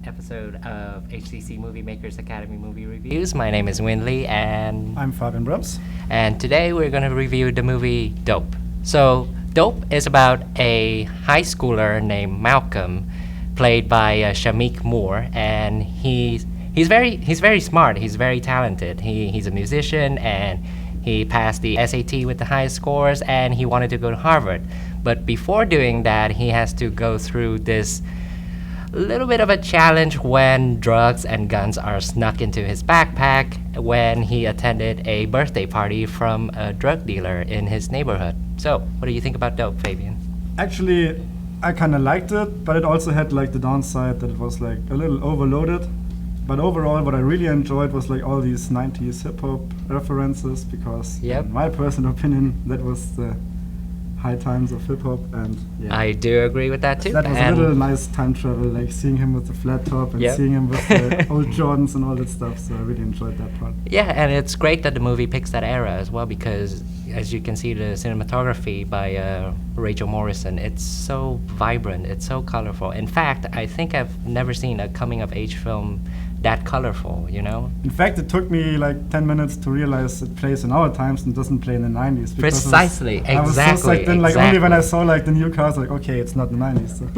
episode of HCC MovieMakers Academy Movie Reviews. My name is Nguyen and I'm Fabian Brims. And today we're going to review the movie Dope. So Dope is about a high schooler named Malcolm, played by Shameik Moore, and he's very smart. He's very talented. He's a musician, and he passed the SAT with the highest scores, and he wanted to go to Harvard. But before doing that, he has to go through this little bit of a challenge when drugs and guns are snuck into his backpack when he attended a birthday party from a drug dealer in his neighborhood. So, what do you think about Dope, Fabian? Actually, I kind of liked it, but it also had like the downside that it was like a little overloaded. But overall, what I really enjoyed was like all these 90s hip-hop references, because in my personal opinion, that was the high times of hip-hop. And yeah, I do agree with that too. That was a little nice time travel, like seeing him with the flat top and seeing him with the old Jordans and all that stuff. So I really enjoyed that part. Yeah, and it's great that the movie picks that era as well, because as you can see, the cinematography by Rachel Morrison, it's so vibrant, it's so colorful. In fact, I think I've never seen a coming-of-age film that colorful, you know? In fact, it took me like 10 minutes to realize it plays in our times and doesn't play in the 90s. Precisely, exactly. I was so psyched then, like only when I saw like the new cars, like okay, it's not the 90s. So.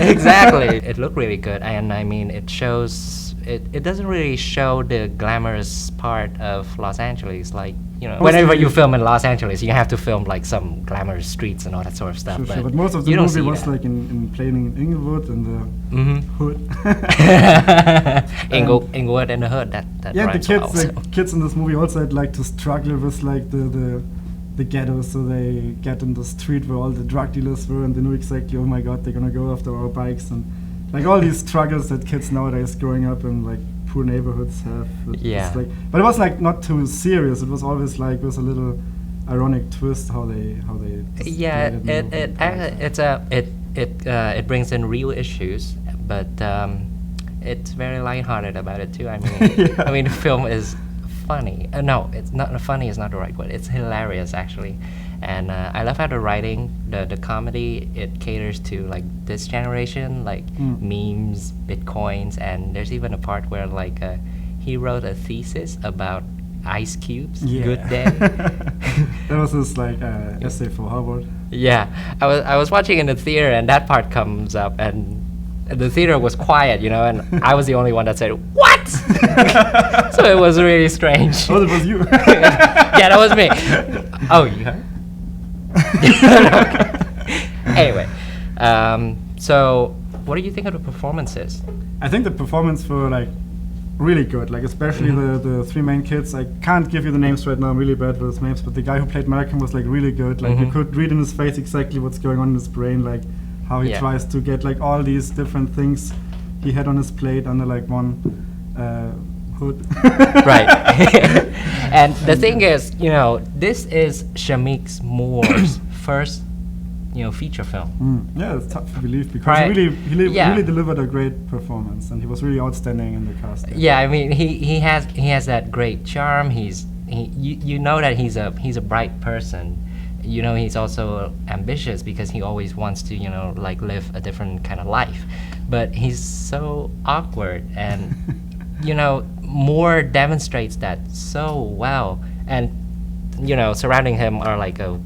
Exactly. It looked really good, and I mean, it shows, it doesn't really show the glamorous part of Los Angeles, like, you know, whenever you film in Los Angeles, you have to film like some glamorous streets and all that sort of stuff. Sure, but most of the movie was like in plain Inglewood and the hood. Inglewood and the hood. That yeah, rhymes the kids, well, the kids in this movie also had like to struggle with like the ghetto, so they get in the street where all the drug dealers were, and they knew exactly, oh my god, they're gonna go after our bikes, and like all these struggles that kids nowadays growing up in like poor neighborhoods have. Like, but it was like not too serious. It was always like with a little ironic twist how they. Yeah, it brings in real issues, but it's very lighthearted about it too. I mean, I mean, the film is funny. No, it's not funny. Is not the right word. It's hilarious actually, and I love how the writing, the comedy, it caters to like this generation, like memes, bitcoins, and there's even a part where like he wrote a thesis about ice cubes. Good day. That was his like essay for Harvard. Yeah, I was watching in the theater, and that part comes up, and the theater was quiet, you know, and I was the only one that said, "What?" So it was really strange. Oh, it was you. Yeah, that was me. Oh, you heard? Anyway, so what do you think of the performances? I think the performance were like really good, like especially the three main kids. I can't give you the names right now, I'm really bad with names, but the guy who played Malcolm was like really good. Like you could read in his face exactly what's going on in his brain, like how he tries to get like all these different things he had on his plate under like one hood. Right. And the thing is, you know, this is Shameik Moore's first, you know, feature film. Yeah, it's tough to believe, because he really delivered a great performance, and he was really outstanding in the cast. Yeah, I mean, he has that great charm. You know that he's a bright person. You know, he's also ambitious because he always wants to, you know, like live a different kind of life. But he's so awkward, and you know, Moore demonstrates that so well. And you know, surrounding him are like a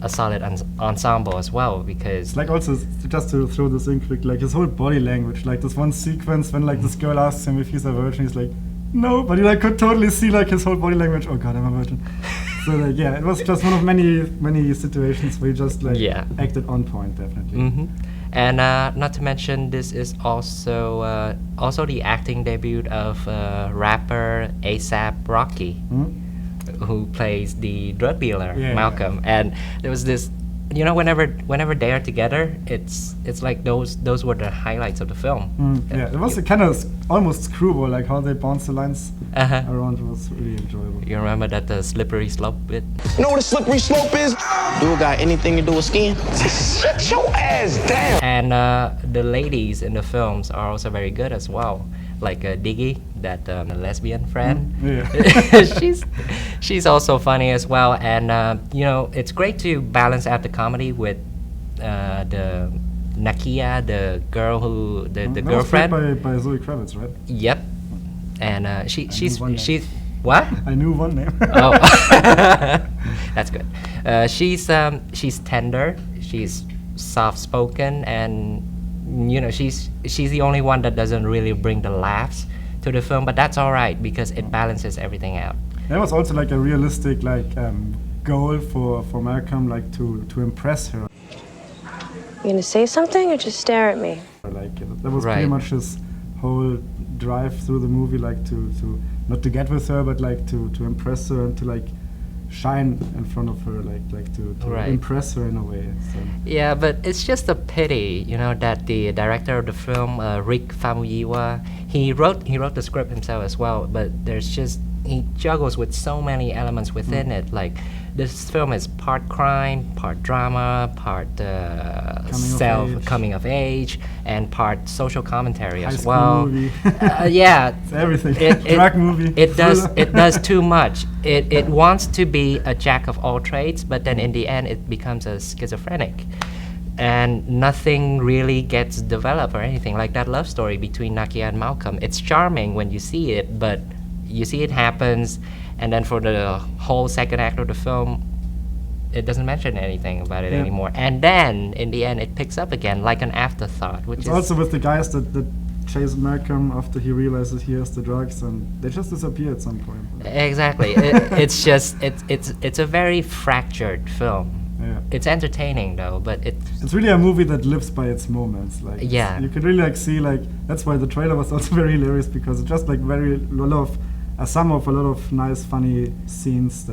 solid ensemble as well, because like also just to throw this in quick, like his whole body language, like this one sequence when like this girl asks him if he's a virgin, he's like, no, but you like could totally see like his whole body language. Oh god, I'm a virgin. So like yeah, it was just one of many situations where he just like acted on point, definitely. And not to mention, this is also the acting debut of rapper A$AP Rocky, who plays the drug dealer Malcolm. And there was this, you know, whenever they are together, it's like those were the highlights of the film. Yeah, it was a kind of almost screwball, like how they bounce the lines around. It was really enjoyable. You remember that the slippery slope bit? You know what a slippery slope is? Do it got anything to do with skiing? Shut your ass down. And the ladies in the films are also very good as well. Like Diggy, that lesbian friend. She's also funny as well. And you know, it's great to balance out the comedy with the Nakia, the girl who the That was girlfriend. played by Zoe Kravitz, right? Yep, and she's one name. what? I knew one name. Oh, that's good. She's tender. She's soft-spoken, and she's the only one that doesn't really bring the laughs to the film. But that's all right because it balances everything out. There was also like a realistic goal for Malcolm, like to impress her. You gonna say something or just stare at me? That was pretty Right. much his whole drive through the movie, like to not to get with her, but like to impress her and to like shine in front of her, like to Right. impress her in a way. So. Yeah, but it's just a pity, that the director of the film, Rick Famuyiwa, he wrote the script himself as well. But he juggles with so many elements within it. Like this film is part crime, part drama, part coming of age, and part social commentary High as school well. movie. Yeah, It's everything. It- Drug movie. It does thriller. it does too much. It wants to be a jack of all trades, but then in the end it becomes a schizophrenic. And nothing really gets developed or anything. Like that love story between Nakia and Malcolm. It's charming when you see it, but you see it happens, and then for the whole second act of the film, it doesn't mention anything about it Yeah. anymore. And then in the end it picks up again like an afterthought, which It's is also with the guys that chase Malcolm after he realizes he has the drugs, and they just disappear at some point. exactly. It's a very fractured film. Yeah. It's entertaining though, but It's really a movie that lives by its moments. Like Yeah. you can really see that's why the trailer was also very hilarious, because it's just a sum of a lot of nice funny scenes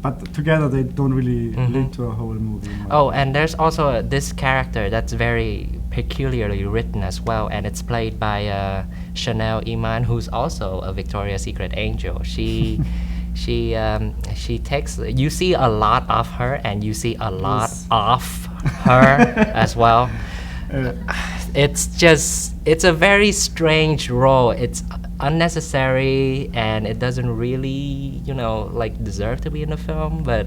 but together they don't really lead to a whole movie. Oh, and there's also this character that's very peculiarly written as well, and it's played by Chanel Iman, who's also a Victoria's Secret angel. She takes, you see a lot of her and you see a lot Yes. of her as well. It's a very strange role. It's unnecessary and it doesn't really, deserve to be in the film, but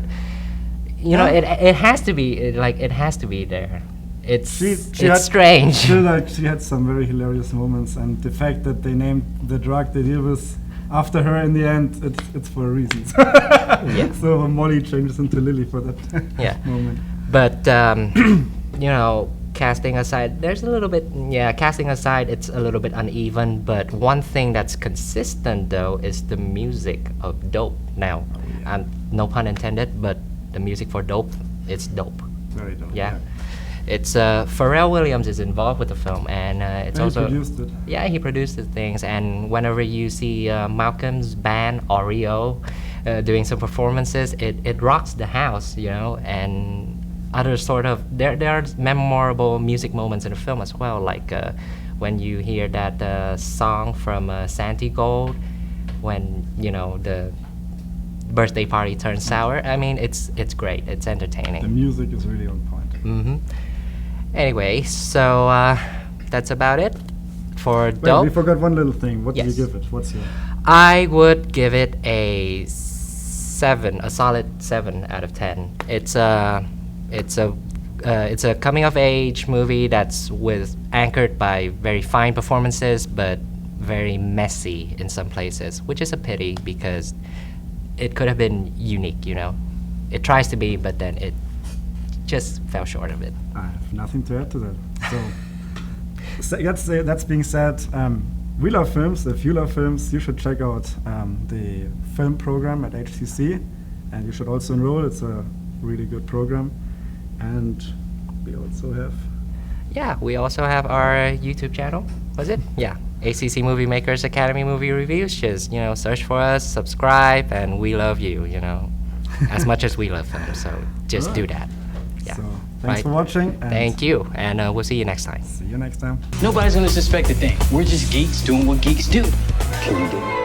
it has to be, it has to be there. It's strange. She had some very hilarious moments, and the fact that they named the drug they deal with after her in the end, it's for reasons. Yeah. So Molly changes into Lily for that Yeah. moment. But casting aside, it's a little bit uneven, but one thing that's consistent though is the music of Dope. Now, no pun intended, but the music for Dope, it's dope. Very dope. Yeah. It's Pharrell Williams is involved with the film, and it's And also he produced it. Yeah, he produced the things. And whenever you see Malcolm's band Oreo doing some performances, it rocks the house, and other sort of there are memorable music moments in the film as well, like when you hear that song from Santi Gold, when the birthday party turns sour. I mean, it's great. It's entertaining. The music is really on point. Mm-hmm. Anyway, so that's about it for Wait, Dope. we forgot one little thing. What do Yes. you give it? What's your... I would give it a 7, a solid 7 out of 10. It's a coming of age movie that's anchored by very fine performances, but very messy in some places, which is a pity because it could have been unique. It tries to be, but then it just fell short of it. I have nothing to add to that. So that's being said, we love films. If you love films, you should check out the film program at HCC, and you should also enroll. It's a really good program. And we also have... Yeah, we also have our YouTube channel. Was it? Yeah. HCC MovieMakers Academy Movie Reviews. Just, search for us, subscribe, and we love you, as much as we love film. So just do that. Yeah. So thanks for watching. And Thank you, and we'll see you next time. see you next time. Nobody's gonna suspect a thing. We're just geeks doing what geeks do. Can you do it?